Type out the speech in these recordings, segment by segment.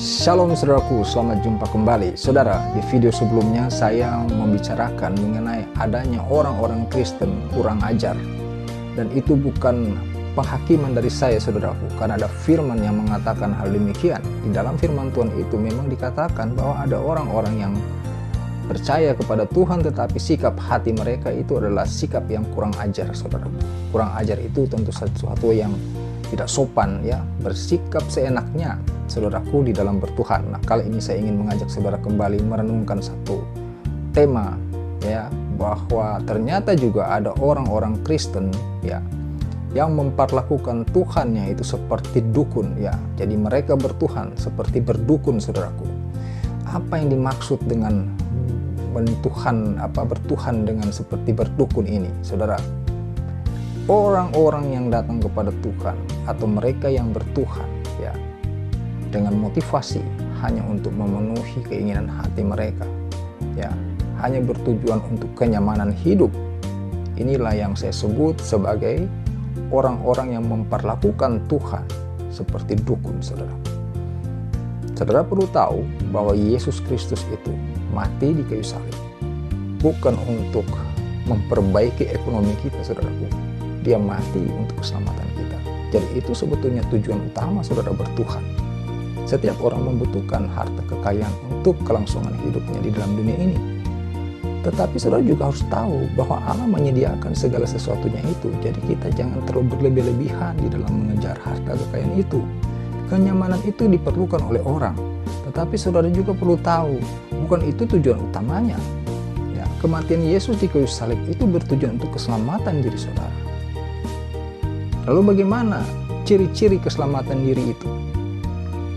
Shalom saudaraku, selamat jumpa kembali. Saudara, di video sebelumnya saya membicarakan mengenai adanya orang-orang Kristen kurang ajar. Dan itu bukan penghakiman dari saya saudaraku, karena ada firman yang mengatakan hal demikian. Di dalam firman Tuhan itu memang dikatakan bahwa ada orang-orang yang percaya kepada Tuhan tetapi sikap hati mereka itu adalah sikap yang kurang ajar saudaraku. Kurang ajar itu tentu sesuatu yang tidak sopan ya, bersikap seenaknya saudaraku di dalam bertuhan. Nah, kali ini saya ingin mengajak saudara kembali merenungkan satu tema ya, bahwa ternyata juga ada orang-orang Kristen ya yang memperlakukan Tuhannya itu seperti dukun ya. Jadi mereka bertuhan seperti berdukun saudaraku. Apa yang dimaksud dengan bertuhan dengan seperti berdukun ini saudara? Orang-orang yang datang kepada Tuhan atau mereka yang bertuhan ya dengan motivasi hanya untuk memenuhi keinginan hati mereka ya, hanya bertujuan untuk kenyamanan hidup, inilah yang saya sebut sebagai orang-orang yang memperlakukan Tuhan seperti dukun saudara. Saudara perlu tahu bahwa Yesus Kristus itu mati di kayu salib bukan untuk memperbaiki ekonomi kita saudaraku. Dia mati untuk keselamatan kita. Jadi itu sebetulnya tujuan utama saudara bertuhan. Setiap orang membutuhkan harta kekayaan untuk kelangsungan hidupnya di dalam dunia ini. Tetapi saudara juga harus tahu bahwa Allah menyediakan segala sesuatunya itu. Jadi kita jangan terlalu berlebih-lebihan di dalam mengejar harta kekayaan itu. Kenyamanan itu diperlukan oleh orang. Tetapi saudara juga perlu tahu, bukan itu tujuan utamanya. Ya, kematian Yesus di kayu salib itu bertujuan untuk keselamatan diri saudara. Lalu bagaimana ciri-ciri keselamatan diri itu?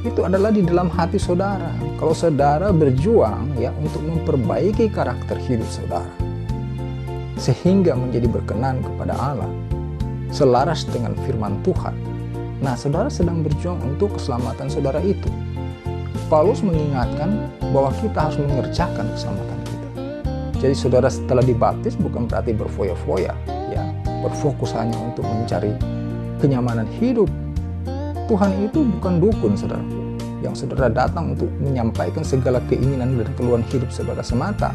Itu adalah di dalam hati saudara. Kalau saudara berjuang ya untuk memperbaiki karakter hidup saudara sehingga menjadi berkenan kepada Allah, selaras dengan firman Tuhan. Nah, saudara sedang berjuang untuk keselamatan saudara itu. Paulus mengingatkan bahwa kita harus mengerjakan keselamatan kita. Jadi saudara setelah dibaptis bukan berarti berfoya-foya ya, berfokus hanya untuk mencari kenyamanan hidup. Tuhan itu bukan dukun saudaraku, yang saudara datang untuk menyampaikan segala keinginan dan keluhan hidup saudara semata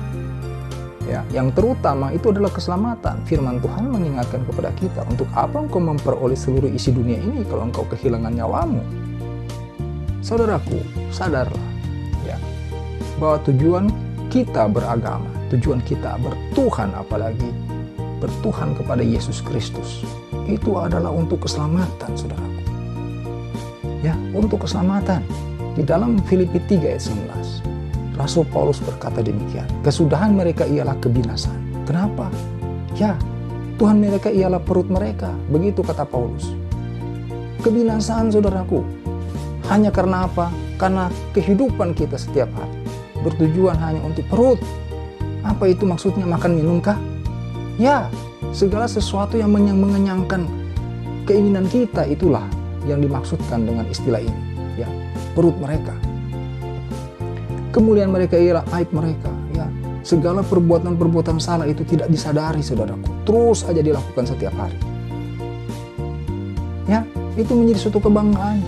ya. Yang terutama itu adalah keselamatan. Firman Tuhan mengingatkan kepada kita, untuk apa engkau memperoleh seluruh isi dunia ini kalau engkau kehilangan nyawamu? Saudaraku, sadarlah ya bahwa tujuan kita beragama, tujuan kita bertuhan, apalagi bertuhan kepada Yesus Kristus, itu adalah untuk keselamatan saudaraku ya, untuk keselamatan. Di dalam Filipi 3 ayat 19 Rasul Paulus berkata demikian, kesudahan mereka ialah kebinasaan. Kenapa? Ya, Tuhan mereka ialah perut mereka, begitu kata Paulus. Kebinasaan saudaraku hanya karena apa? Karena kehidupan kita setiap hari bertujuan hanya untuk perut. Apa itu maksudnya? Makan minum kah? Ya, segala sesuatu yang mengenyangkan keinginan kita, itulah yang dimaksudkan dengan istilah ini ya, perut mereka. Kemuliaan mereka ialah aib mereka ya. Segala perbuatan-perbuatan salah itu tidak disadari saudaraku, terus aja dilakukan setiap hari ya. Itu menjadi suatu kebanggaan.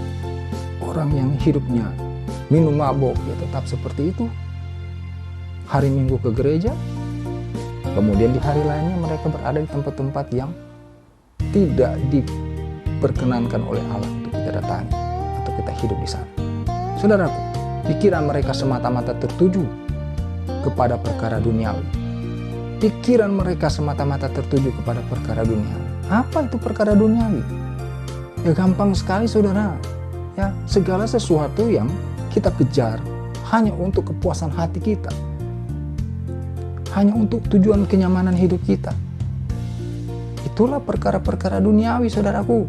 Orang yang hidupnya minum mabok ya tetap seperti itu, hari Minggu ke gereja, kemudian di hari lainnya mereka berada di tempat-tempat yang tidak diperkenankan oleh Allah untuk kita datangi atau kita hidup di sana. Saudaraku, pikiran mereka semata-mata tertuju kepada perkara duniawi. Pikiran mereka semata-mata tertuju kepada perkara duniawi. Apa itu perkara duniawi? Ya gampang sekali saudara. Ya, segala sesuatu yang kita kejar hanya untuk kepuasan hati kita, hanya untuk tujuan kenyamanan hidup kita. Itulah perkara-perkara duniawi saudaraku.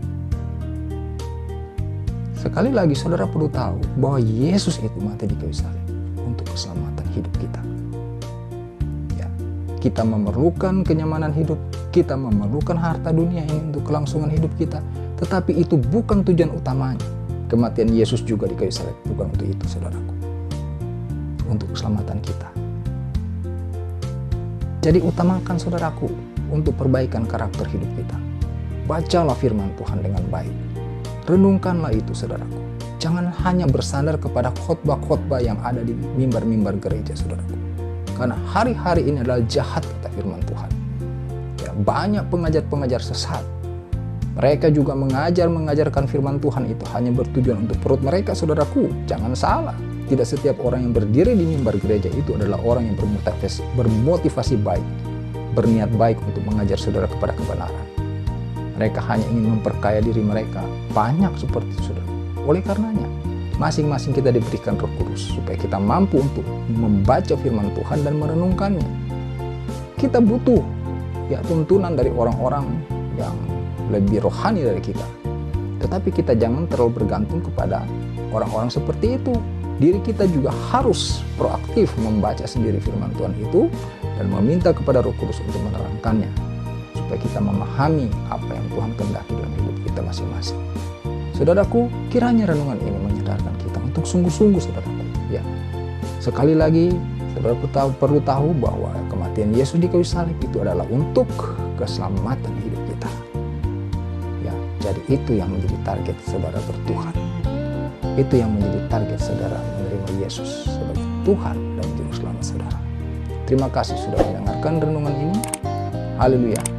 Sekali lagi saudara perlu tahu bahwa Yesus itu mati di kayu salib untuk keselamatan hidup kita ya. Kita memerlukan kenyamanan hidup, kita memerlukan harta dunia ini untuk kelangsungan hidup kita, tetapi itu bukan tujuan utamanya. Kematian Yesus juga di kayu salib bukan untuk itu saudaraku, untuk keselamatan kita. Jadi utamakan saudaraku untuk perbaikan karakter hidup kita. Bacalah firman Tuhan dengan baik. Renungkanlah itu saudaraku. Jangan hanya bersandar kepada khotbah-khotbah yang ada di mimbar-mimbar gereja, saudaraku. Karena hari-hari ini adalah jahat, kata firman Tuhan. Ya, banyak pengajar-pengajar sesat. Mereka juga mengajarkan firman Tuhan itu hanya bertujuan untuk perut mereka, saudaraku. Jangan salah. Tidak setiap orang yang berdiri di mimbar gereja itu adalah orang yang bermotivasi baik, berniat baik untuk mengajar saudara kepada kebenaran. Mereka hanya ingin memperkaya diri mereka. Banyak seperti itu, saudara. Oleh karenanya, masing-masing kita diberikan Roh Kudus supaya kita mampu untuk membaca firman Tuhan dan merenungkannya. Kita butuh tuntunan dari orang-orang yang lebih rohani dari kita. Tetapi kita jangan terlalu bergantung kepada orang-orang seperti itu. Diri kita juga harus proaktif membaca sendiri firman Tuhan itu dan meminta kepada Roh Kudus untuk menerangkannya, supaya kita memahami apa yang Tuhan kehendaki dalam hidup kita masing-masing. Saudaraku, kiranya renungan ini menyadarkan kita untuk sungguh-sungguh, saudaraku. Ya, sekali lagi, saudaraku perlu tahu bahwa kematian Yesus di kayu salib itu adalah untuk keselamatan hidup kita. Ya, jadi itu yang menjadi target saudara bertuhan. Itu yang menjadi target saudara menerima Yesus sebagai Tuhan dan Juru Selamat saudara. Terima kasih sudah mendengarkan renungan ini. Haleluya.